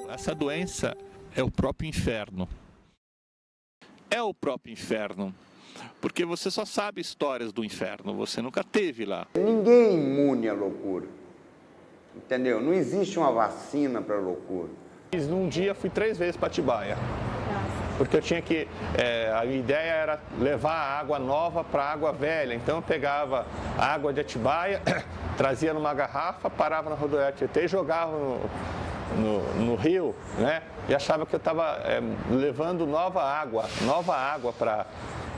Essa doença é o próprio inferno. É o próprio inferno, porque você só sabe histórias do inferno, você nunca teve lá. Ninguém é imune à loucura, entendeu? Não existe uma vacina para a loucura. Num dia fui 3 vezes para Atibaia, porque eu tinha que, a ideia era levar a água nova para a água velha, então eu pegava a água de Atibaia, trazia numa garrafa, parava na rodoviária Tietê e jogava no rio, né? E achava que eu estava levando nova água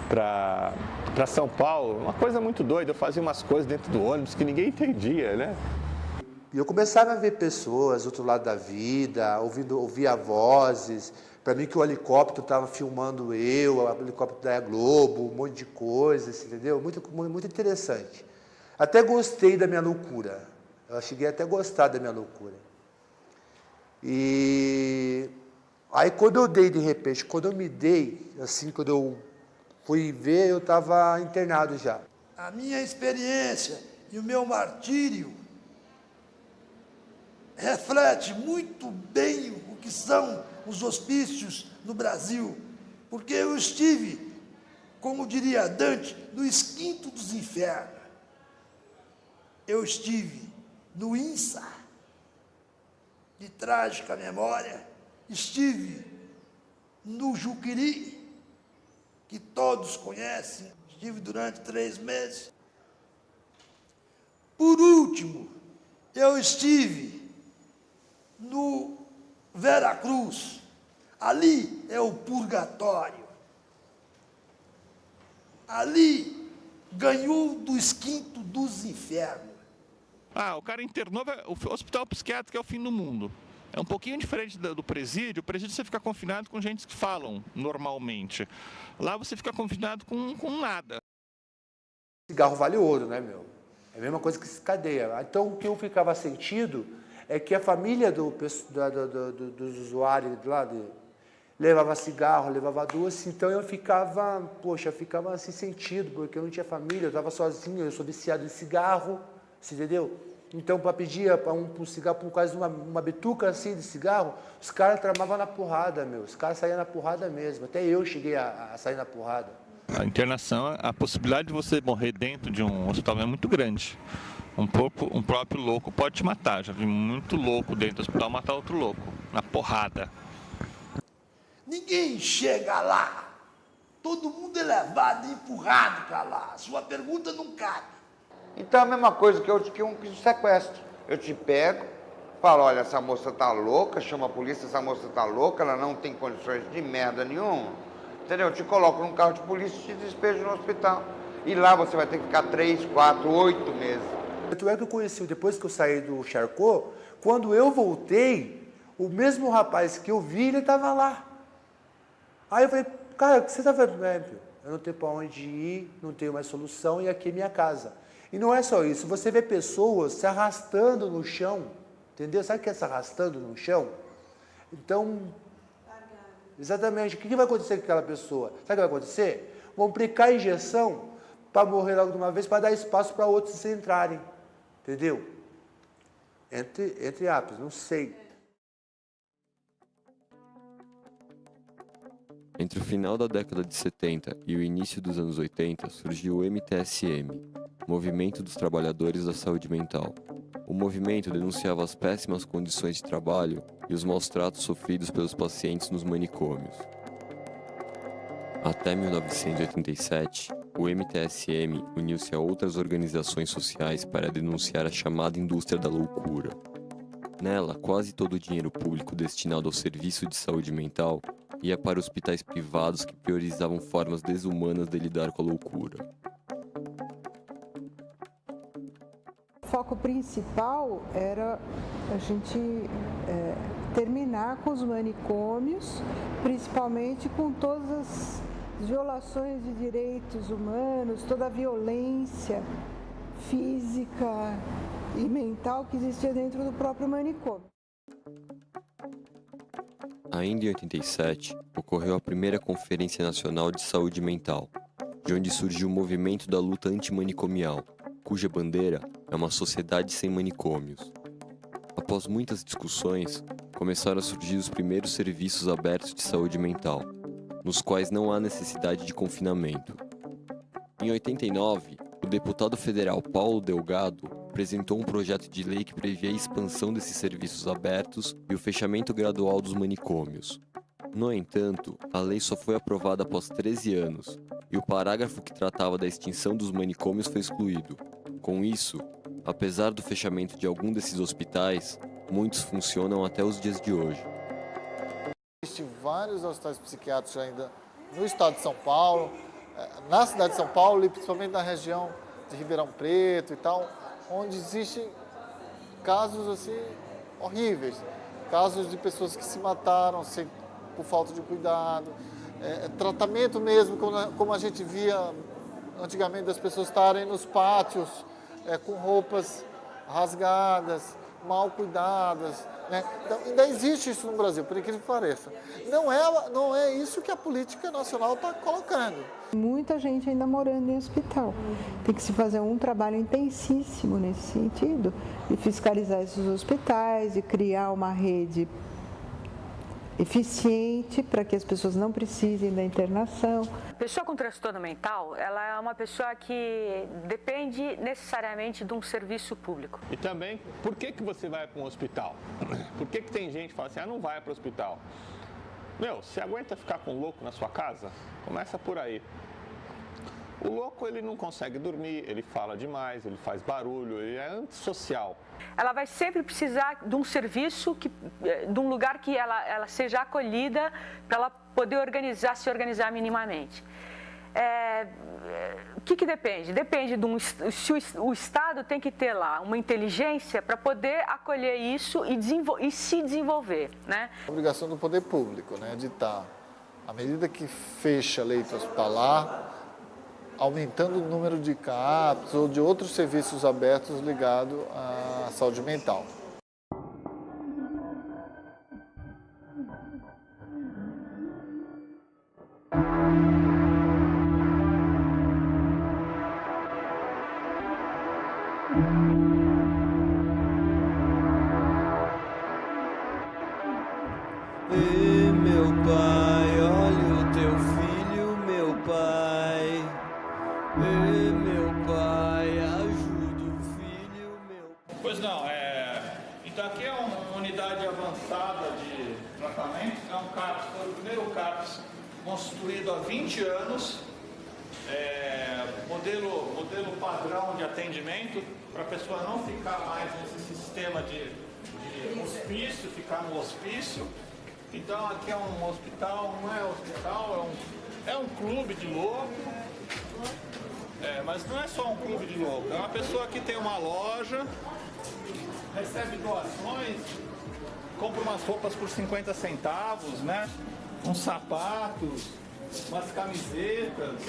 para São Paulo. Uma coisa muito doida, eu fazia umas coisas dentro do ônibus que ninguém entendia, né? E eu começava a ver pessoas do outro lado da vida, ouvia vozes. Para mim que o helicóptero estava filmando o helicóptero da Globo, um monte de coisas, entendeu? Muito interessante. Até gostei da minha loucura. Eu cheguei até a gostar da minha loucura. E aí quando eu dei de repente, quando eu me dei, assim, quando eu fui ver, eu estava internado já. A minha experiência e o meu martírio reflete muito bem o que são os hospícios no Brasil, porque eu estive, como diria Dante, no esquinto dos infernos. Eu estive no INSA, de trágica memória, estive no Juqueri, que todos conhecem, estive durante 3 meses. Por último, eu estive no Veracruz, ali é o purgatório. Ali ganhou do esquinto dos infernos. O cara internou, o hospital psiquiátrico é o fim do mundo. É um pouquinho diferente do presídio. O presídio você fica confinado com gente que falam normalmente. Lá você fica confinado com nada. Cigarro vale ouro, né, meu? É a mesma coisa que cadeia. Então, o que eu ficava sentido é que a família dos usuários lá levava cigarro, levava doce, então eu ficava assim sentido, porque eu não tinha família, eu estava sozinho, eu sou viciado em cigarro, você entendeu? Então, para pedir um cigarro, por causa de uma bituca assim de cigarro, os caras tramavam na porrada, meu. Os caras saíam na porrada mesmo. Até eu cheguei a sair na porrada. A internação, a possibilidade de você morrer dentro de um hospital é muito grande. Um próprio louco pode te matar. Já vi muito louco dentro do hospital matar outro louco, na porrada. Ninguém chega lá. Todo mundo é levado e empurrado para lá. Sua pergunta não cabe. Então é a mesma coisa que um sequestro. Eu te pego, falo, olha, essa moça tá louca, chama a polícia, essa moça tá louca, ela não tem condições de merda nenhuma. Entendeu? Eu te coloco num carro de polícia e te despejo no hospital. E lá você vai ter que ficar 3, 4, 8 meses. Tanto é que eu conheci, depois que eu saí do Charcot, quando eu voltei, o mesmo rapaz que eu vi, ele estava lá. Aí eu falei, cara, o que você está fazendo? Eu não tenho para onde ir, não tenho mais solução e aqui é minha casa. E não é só isso, você vê pessoas se arrastando no chão, entendeu? Sabe o que é se arrastando no chão? Então, exatamente, o que vai acontecer com aquela pessoa? Sabe o que vai acontecer? Vão aplicar a injeção para morrer logo de uma vez, para dar espaço para outros entrarem, entendeu? Entre aspas, não sei. Entre o final da década de 70 e o início dos anos 80, surgiu o MTSM, Movimento dos Trabalhadores da Saúde Mental. O movimento denunciava as péssimas condições de trabalho e os maus tratos sofridos pelos pacientes nos manicômios. Até 1987, o MTSM uniu-se a outras organizações sociais para denunciar a chamada indústria da loucura. Nela, quase todo o dinheiro público destinado ao serviço de saúde mental ia para hospitais privados que priorizavam formas desumanas de lidar com a loucura. O foco principal era a gente terminar com os manicômios, principalmente com todas as violações de direitos humanos, toda a violência física e mental que existia dentro do próprio manicômio. Ainda em 87, ocorreu a primeira Conferência Nacional de Saúde Mental, de onde surgiu o movimento da luta antimanicomial, cuja bandeira é uma sociedade sem manicômios. Após muitas discussões, começaram a surgir os primeiros serviços abertos de saúde mental, nos quais não há necessidade de confinamento. Em 89, o deputado federal Paulo Delgado apresentou um projeto de lei que previa a expansão desses serviços abertos e o fechamento gradual dos manicômios. No entanto, a lei só foi aprovada após 13 anos, e o parágrafo que tratava da extinção dos manicômios foi excluído. Com isso, apesar do fechamento de algum desses hospitais, muitos funcionam até os dias de hoje. Existem vários hospitais psiquiátricos ainda no estado de São Paulo, na cidade de São Paulo e principalmente na região de Ribeirão Preto e tal, onde existem casos assim horríveis, casos de pessoas que se mataram por falta de cuidado, tratamento mesmo, como a gente via antigamente das pessoas estarem nos pátios com roupas rasgadas, mal cuidadas, né? Então, ainda existe isso no Brasil, por incrível que pareça. Não é isso que a política nacional está colocando. Muita gente ainda morando em hospital. Tem que se fazer um trabalho intensíssimo nesse sentido, de fiscalizar esses hospitais e criar uma rede eficiente para que as pessoas não precisem da internação. Pessoa com transtorno mental, ela é uma pessoa que depende necessariamente de um serviço público. E também, por que você vai para um hospital? Por que tem gente que fala assim, não vai para o hospital? Você aguenta ficar com um louco na sua casa? Começa por aí. O louco, ele não consegue dormir, ele fala demais, ele faz barulho, ele é antissocial. Ela vai sempre precisar de um serviço, de um lugar que ela seja acolhida para ela poder se organizar minimamente. O que depende? Depende se o Estado tem que ter lá uma inteligência para poder acolher isso e se desenvolver, né? A obrigação do poder público, né, de estar, à medida que fecha leito hospitalar, aumentando o número de CAPs ou de outros serviços abertos ligados à saúde mental. Ei, meu pai, olha o teu filho, meu pai. Ei, meu pai, ajuda o filho, meu pai. Pois não, então aqui é uma unidade avançada de tratamento, é um CAPS, foi o primeiro CAPS construído há 20 anos, modelo padrão de atendimento, para a pessoa não ficar mais nesse sistema de hospício, ficar no hospício. Então aqui é um hospital, não é hospital, é um clube de louco. Mas não é só um clube de louco, é uma pessoa que tem uma loja, recebe doações, compra umas roupas por 50 centavos, né? Uns sapatos, umas camisetas,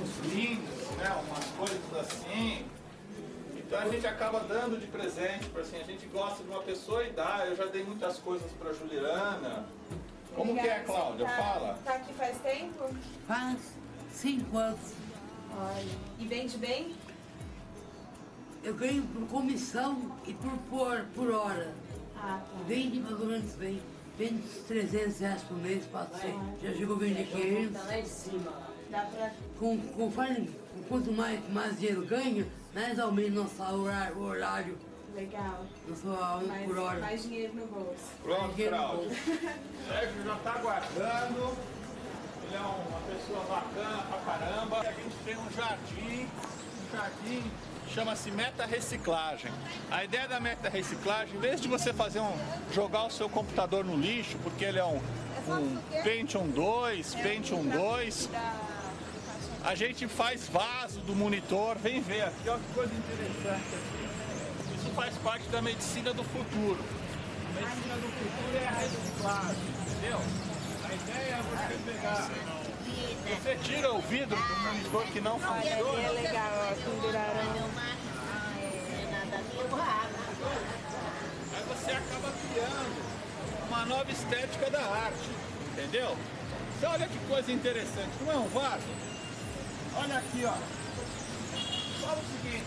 uns brindes, né? Umas coisas assim. Então a gente acaba dando de presente, assim, a gente gosta de uma pessoa e dá. Eu já dei muitas coisas para Juliana. Como que é, Cláudia? Fala. Tá aqui faz tempo? Faz 5 anos. Olha. E vende bem? Eu ganho por comissão e por hora. Tá. Vende mais ou menos bem. Vende R$300 por mês, 400. Já chegou a vender 500. Tá lá em cima. Dá pra... Quanto mais dinheiro ganha, mais aumenta nosso horário. Legal. Nosso por hora. Mais dinheiro no bolso. Pronto, Cláudio. Sérgio já está aguardando. Ele é uma pessoa bacana pra caramba. A gente tem um jardim chama-se Meta Reciclagem. A ideia da Meta Reciclagem, em vez de você jogar o seu computador no lixo, porque ele é um Pentium 2, a gente faz vaso do monitor. Vem ver aqui, olha que coisa interessante aqui. Isso faz parte da medicina do futuro. A medicina do futuro é a reciclagem, entendeu? A ideia é você pegar, você tira o vidro do monitor que não funciona. É legal, ó, penduraram. Aí você acaba criando uma nova estética da arte. Entendeu? Então olha que coisa interessante, não é um vaso? Olha aqui, ó. Fala o seguinte,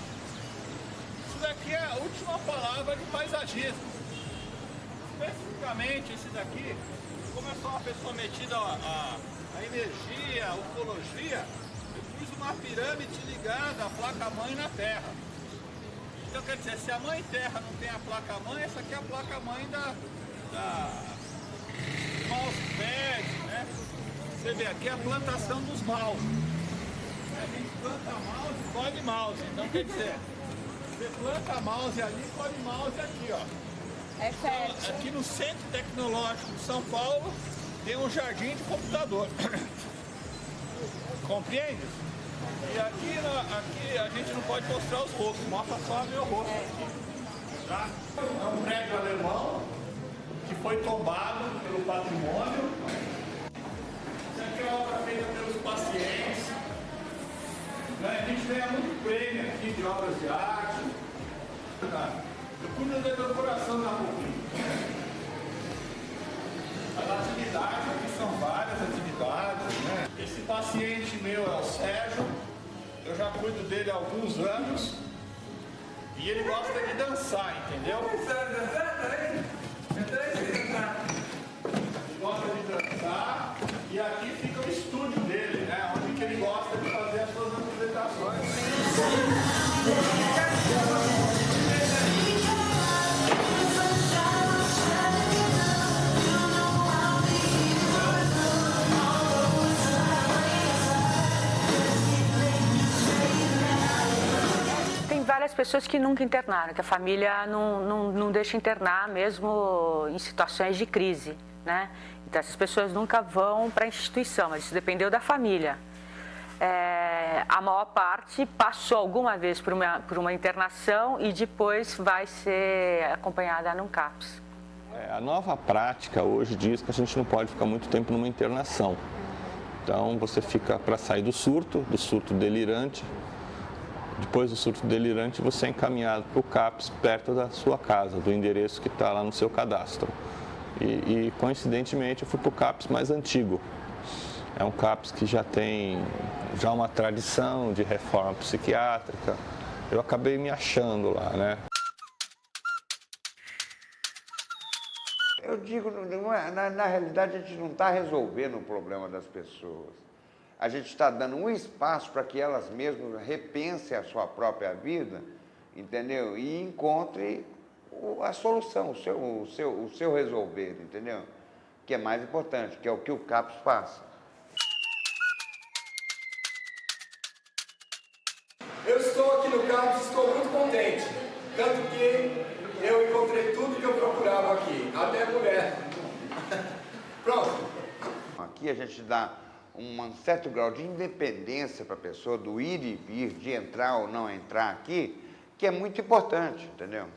isso daqui é a última palavra de paisagismo. Especificamente esse daqui, como eu sou uma pessoa metida a energia, a ufologia, eu fiz uma pirâmide ligada à placa-mãe na Terra. Então quer dizer, se a mãe Terra não tem a placa-mãe, essa aqui é a placa-mãe da mousepad, né? Você vê aqui a plantação dos mouse. A gente planta mouse e colhe mouse. Então quer dizer, você planta mouse ali, colhe mouse aqui, ó. É fértil. Então, aqui no Centro Tecnológico de São Paulo tem um jardim de computador. Compreende? E aqui a gente não pode mostrar os rostos, mostra só meu rosto aqui. Tá? É um prédio alemão que foi tombado pelo patrimônio. Isso aqui é uma obra feita pelos pacientes. A gente ganha muito prêmio aqui de obras de arte. Eu cuido da decoração da PUC. As atividades aqui são várias atividades, né? Esse paciente meu é o Sérgio. Eu já cuido dele há alguns anos. E ele gosta de dançar, entendeu? Ele gosta de dançar. E aqui fica o estúdio dele, né? Onde que ele gosta de fazer as suas apresentações. Várias pessoas que nunca internaram, que a família não deixa internar mesmo em situações de crise, né? Então essas pessoas nunca vão para a instituição, mas isso dependeu da família. A maior parte passou alguma vez por uma internação e depois vai ser acompanhada num CAPS. A nova prática hoje diz que a gente não pode ficar muito tempo numa internação. Então você fica para sair do surto delirante. Depois do surto delirante, você é encaminhado para o CAPS perto da sua casa, do endereço que está lá no seu cadastro. E coincidentemente, eu fui para o CAPS mais antigo. É um CAPS que já tem uma tradição de reforma psiquiátrica. Eu acabei me achando lá, né? Eu digo, na realidade, a gente não está resolvendo o problema das pessoas. A gente está dando um espaço para que elas mesmas repensem a sua própria vida, entendeu? E encontrem a solução, o seu resolver, entendeu? Que é mais importante, que é o que o CAPS faz. Eu estou aqui no CAPS, estou muito contente. Tanto que eu encontrei tudo que eu procurava aqui, até mulher. Pronto. Aqui a gente dá um certo grau de independência para a pessoa, do ir e vir, de entrar ou não entrar aqui, que é muito importante, entendeu?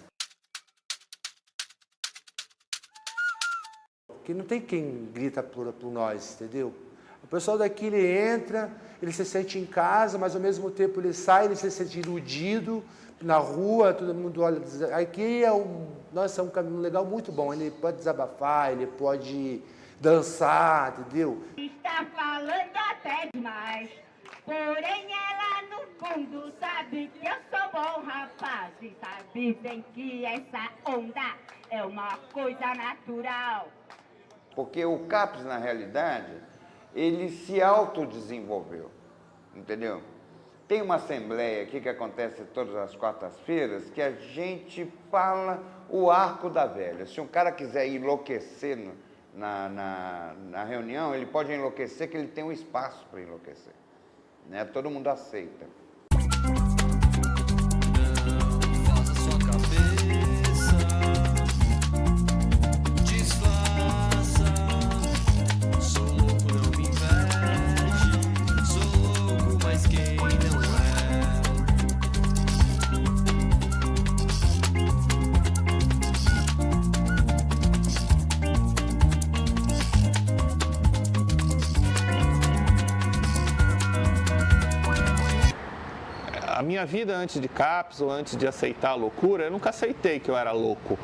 Que não tem quem grita por nós, entendeu? O pessoal daqui, ele entra, ele se sente em casa, mas ao mesmo tempo ele sai, ele se sente iludido na rua, todo mundo olha. Aqui é um caminho legal muito bom, ele pode desabafar, ele pode dançar, entendeu? Está falando até demais, porém ela no fundo sabe que eu sou bom rapaz e sabe bem que essa onda é uma coisa natural. Porque o CAPS, na realidade, ele se autodesenvolveu, entendeu? Tem uma assembleia aqui que acontece todas as quartas-feiras que a gente fala o arco da velha. Se um cara quiser enlouquecer na reunião, ele pode enlouquecer, que ele tem um espaço para enlouquecer, né? Todo mundo aceita. Faz a sua cabeça, disfarça. Sou louco, não me inveje. Sou louco, mas quem não é? A minha vida antes de CAPS ou antes de aceitar a loucura, eu nunca aceitei que eu era louco.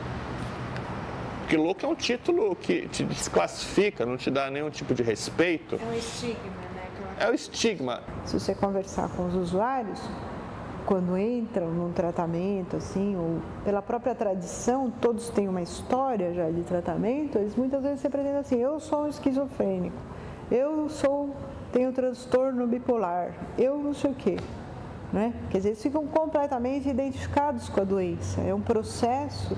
Porque louco é um título que te desclassifica, não te dá nenhum tipo de respeito. É um estigma, né? É o estigma. Se você conversar com os usuários, quando entram num tratamento, assim, ou pela própria tradição, todos têm uma história já de tratamento, eles muitas vezes se apresentam assim, eu sou um esquizofrênico, tenho transtorno bipolar, eu não sei o quê. Né? Quer dizer, eles ficam completamente identificados com a doença. É um processo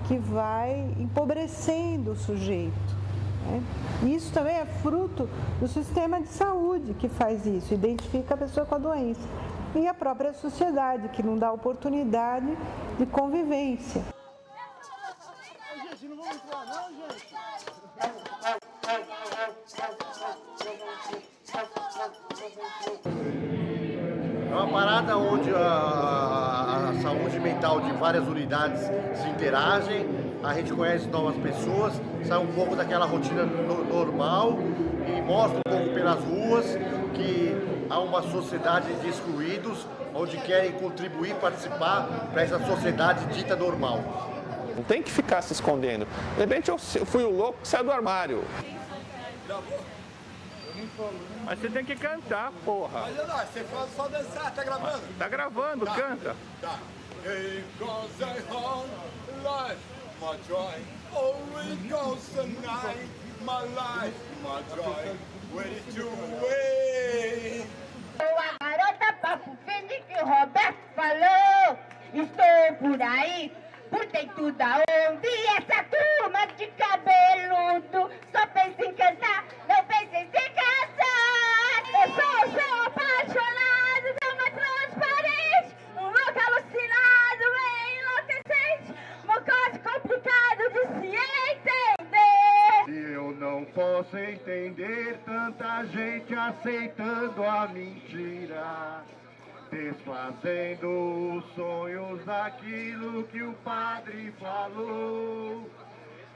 que vai empobrecendo o sujeito. Né? E isso também é fruto do sistema de saúde que faz isso, identifica a pessoa com a doença. E a própria sociedade, que não dá oportunidade de convivência. Gente, não vamos entrar não, gente? É uma parada onde a saúde mental de várias unidades se interagem, a gente conhece novas pessoas, sai um pouco daquela rotina normal e mostra um pouco pelas ruas que há uma sociedade de excluídos, onde querem contribuir, participar para essa sociedade dita normal. Não tem que ficar se escondendo. De repente eu fui o louco que saiu do armário. Mas você tem que cantar, porra. Mas olha lá, você fala só dançar, tá gravando? Tá gravando, tá, canta. Tá. Because I hold life, my joy. Oh, it goes tonight, my life, my joy. Ready to wait. A garota papo fino que o Roberto falou. Estou por aí, por dentro da onda. E essa turma de cabeludo só pensa em cantar, não pensa em se casar. Eu sou apaixonado, sou uma transparente, um louco alucinado, enlouquecente, uma coisa complicada de se entender. Se eu não posso entender tanta gente aceitando a mentira, desfazendo os sonhos daquilo que o padre falou.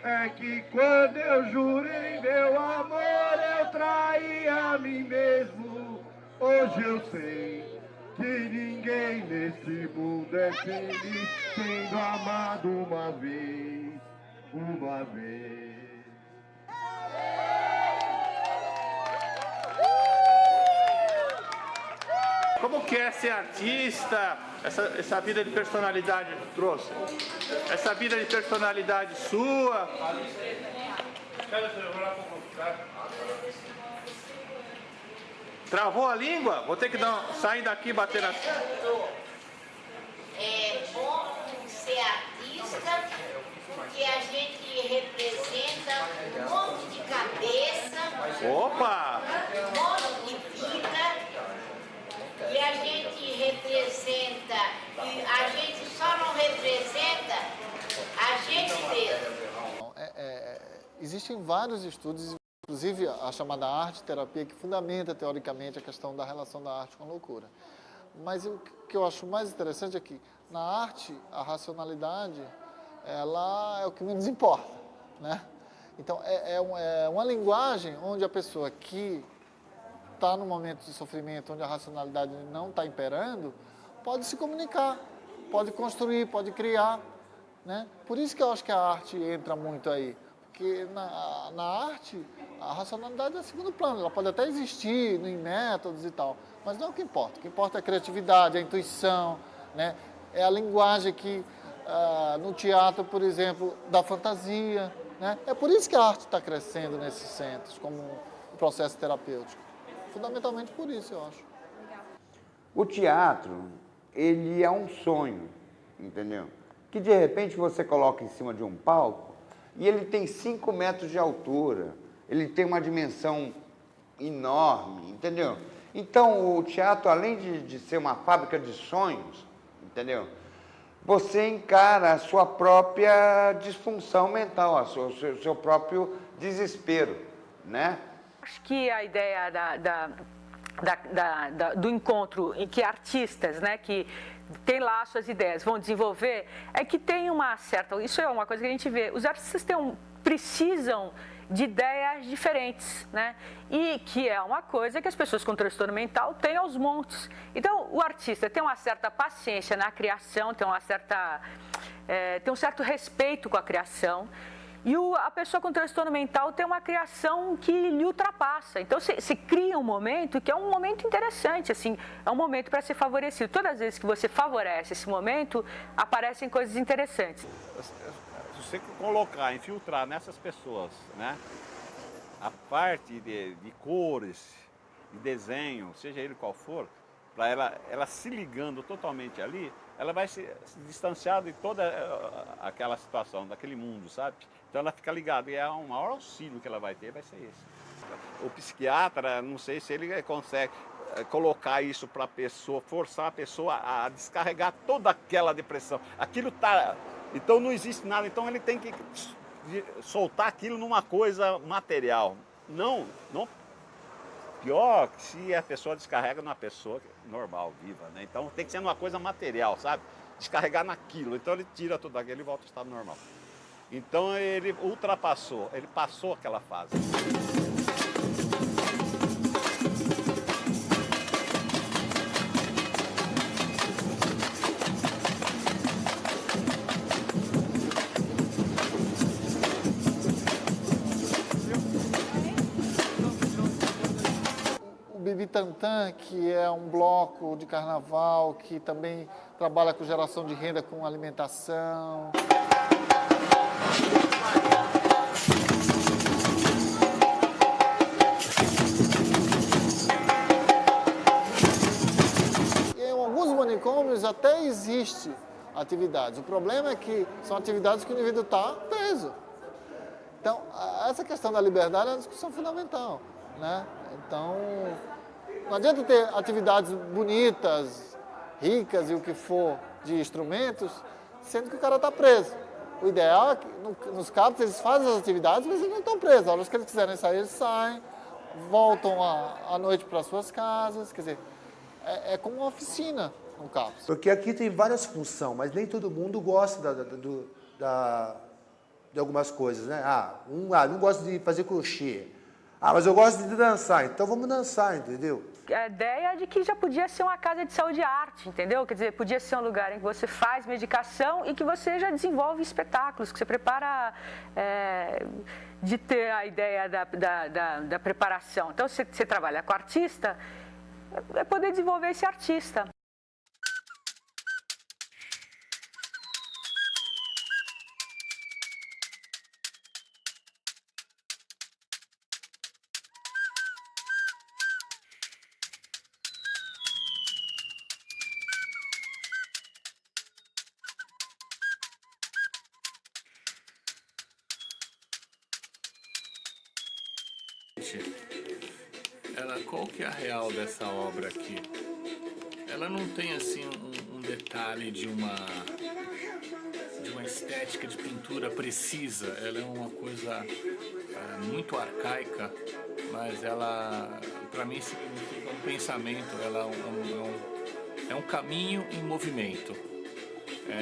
É que quando eu jurei meu amor, eu traí a mim mesmo. Hoje eu sei que ninguém nesse mundo é feliz sendo amado uma vez, uma vez. Como que é ser artista? Essa vida de personalidade trouxe? Essa vida de personalidade sua? Travou a língua? Vou ter que sair daqui e bater nas... É bom ser artista porque a gente representa um monte de cabeça, Opa! um monte de vida. E a gente representa, e a gente só não representa a gente mesmo. Existem vários estudos, inclusive a chamada arte-terapia, que fundamenta teoricamente a questão da relação da arte com a loucura. Mas o que eu acho mais interessante é que na arte, a racionalidade, ela é o que menos importa, né? Então, é uma linguagem onde a pessoa que está num momento de sofrimento, onde a racionalidade não está imperando, pode se comunicar, pode construir, pode criar, né? Por isso que eu acho que a arte entra muito aí, porque na arte a racionalidade é segundo plano, ela pode até existir em métodos e tal, mas não é o que importa. O que importa é a criatividade, a intuição, né? É a linguagem que no teatro, por exemplo, da fantasia, né? É por isso que a arte está crescendo nesses centros como um processo terapêutico. Fundamentalmente por isso, eu acho. O teatro, ele é um sonho, entendeu? Que de repente você coloca em cima de um palco e ele tem 5 metros de altura, ele tem uma dimensão enorme, entendeu? Então, o teatro, além de ser uma fábrica de sonhos, entendeu? Você encara a sua própria disfunção mental, o seu próprio desespero, né? Acho que a ideia do encontro em que artistas, né, que têm lá suas ideias, vão desenvolver, é que tem uma certa... Isso é uma coisa que a gente vê. Os artistas precisam de ideias diferentes, né? E que é uma coisa que as pessoas com transtorno mental têm aos montes. Então, o artista tem uma certa paciência na criação, tem um certo respeito com a criação E a pessoa com transtorno mental tem uma criação que lhe ultrapassa. Então, se cria um momento que é um momento interessante, assim, é um momento para ser favorecido. Todas as vezes que você favorece esse momento, aparecem coisas interessantes. Se você colocar, infiltrar nessas pessoas, né, a parte de cores, de desenho, seja ele qual for, para ela se ligando totalmente ali, ela vai se distanciar de toda aquela situação, daquele mundo, sabe? Então ela fica ligada e o maior auxílio que ela vai ter vai ser esse. O psiquiatra, não sei se ele consegue colocar isso para a pessoa, forçar a pessoa a descarregar toda aquela depressão. Aquilo tá... Então não existe nada, então ele tem que soltar aquilo numa coisa material. Não pior que se a pessoa descarrega numa pessoa normal, viva, né? Então tem que ser numa coisa material, sabe? Descarregar naquilo. Então ele tira tudo aquilo e volta ao estado normal. Então ele ultrapassou, ele passou aquela fase. Bibi-Tantã, que é um bloco de carnaval que também trabalha com geração de renda com alimentação. E em alguns manicômios até existe atividades. O problema é que são atividades que o indivíduo está preso. Então, essa questão da liberdade é uma discussão fundamental, né? Então, não adianta ter atividades bonitas, ricas e o que for de instrumentos, sendo que o cara está preso. O ideal é que nos CAPs eles fazem as atividades, mas eles não estão presos. A hora que eles quiserem sair, eles saem, voltam à noite para suas casas. Quer dizer, é como uma oficina no CAPs. Porque aqui tem várias funções, mas nem todo mundo gosta de algumas coisas, né? Não gosta de fazer crochê. Mas eu gosto de dançar, então vamos dançar, entendeu? A ideia é de que já podia ser uma casa de saúde e arte, entendeu? Quer dizer, podia ser um lugar em que você faz medicação e que você já desenvolve espetáculos, que você prepara de ter a ideia da preparação. Então, você trabalha com artista, é poder desenvolver esse artista. Qual que é a real dessa obra aqui? Ela não tem assim um detalhe de uma estética de pintura precisa. Ela é uma coisa muito arcaica, mas ela, para mim, significa um pensamento. Ela é um caminho em movimento.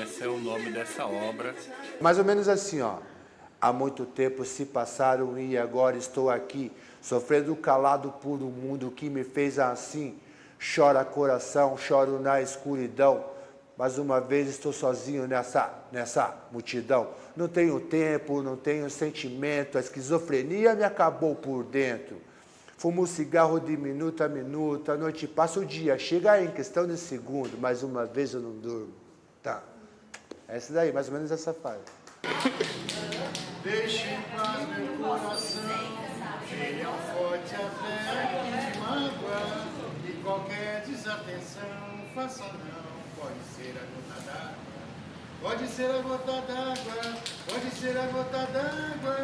Esse é o nome dessa obra. Mais ou menos assim, ó. Há muito tempo se passaram e agora estou aqui, sofrendo calado por um mundo que me fez assim. Chora coração, choro na escuridão, mas uma vez estou sozinho nessa multidão. Não tenho tempo, não tenho sentimento, a esquizofrenia me acabou por dentro. Fumo cigarro de minuto a minuto, a noite passa o dia, chega em questão de segundo, mais uma vez eu não durmo. Tá, essa daí, mais ou menos essa fase. Deixe em paz meu coração, ele é um forte afeto de mágoa, e qualquer desatenção, faça não, pode ser a gota d'água, pode ser a gota d'água, pode ser a gota d'água.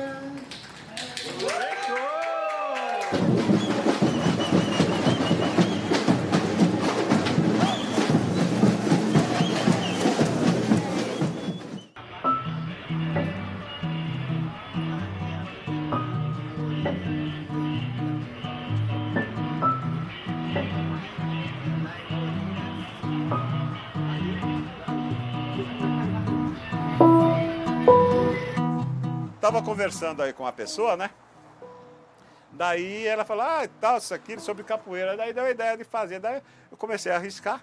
Estava conversando aí com uma pessoa, né? Daí ela falou, tal, isso aqui sobre capoeira. Daí deu a ideia de fazer. Daí eu comecei a arriscar.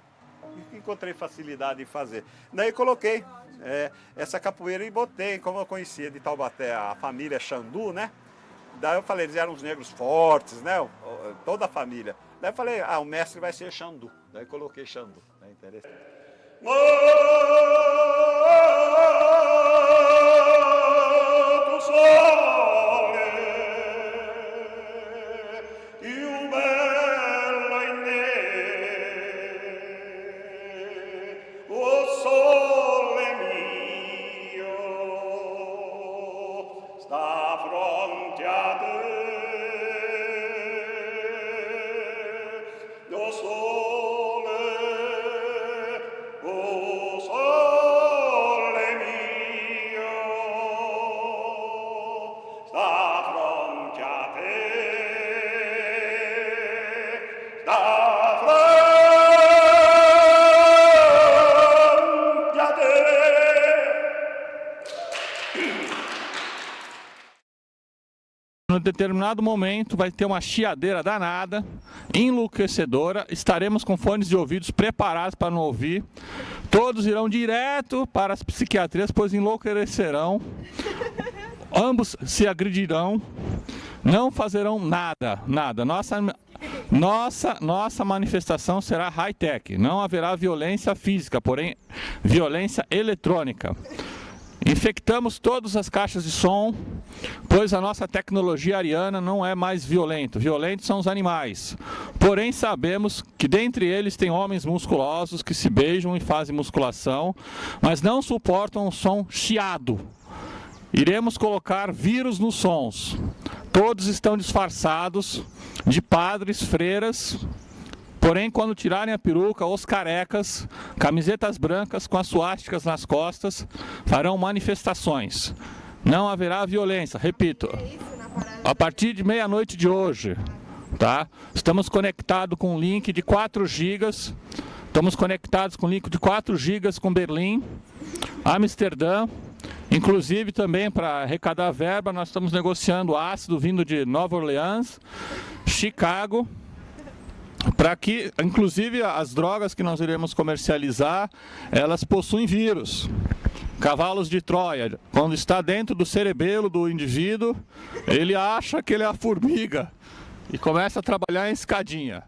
encontrei facilidade em fazer. Daí coloquei essa capoeira e botei, como eu conhecia de Taubaté a família Xandu, né? Daí eu falei, eles eram uns negros fortes, né? Toda a família. Daí eu falei, o mestre vai ser Xandu. Daí coloquei Xandu. É interessante. Em determinado momento vai ter uma chiadeira danada, enlouquecedora, estaremos com fones de ouvidos preparados para não ouvir, todos irão direto para as psiquiatrias, pois enlouquecerão, ambos se agredirão, não fazerão nada. Nossa manifestação será high-tech, não haverá violência física, porém violência eletrônica. Infectamos todas as caixas de som, pois a nossa tecnologia ariana não é mais violenta. Violentos são os animais. Porém, sabemos que dentre eles tem homens musculosos que se beijam e fazem musculação, mas não suportam o som chiado. Iremos colocar vírus nos sons. Todos estão disfarçados de padres, freiras. Porém, quando tirarem a peruca, os carecas, camisetas brancas com as suásticas nas costas, farão manifestações. Não haverá violência, repito, a partir de meia-noite de hoje, tá? Estamos conectados com um link de 4 GB, estamos conectados com um link de 4 GB com Berlim, Amsterdã, inclusive também para arrecadar verba, nós estamos negociando ácido vindo de Nova Orleans, Chicago, para que, inclusive, as drogas que nós iremos comercializar, elas possuem vírus. Cavalos de Troia, quando está dentro do cerebelo do indivíduo, ele acha que ele é a formiga e começa a trabalhar em escadinha.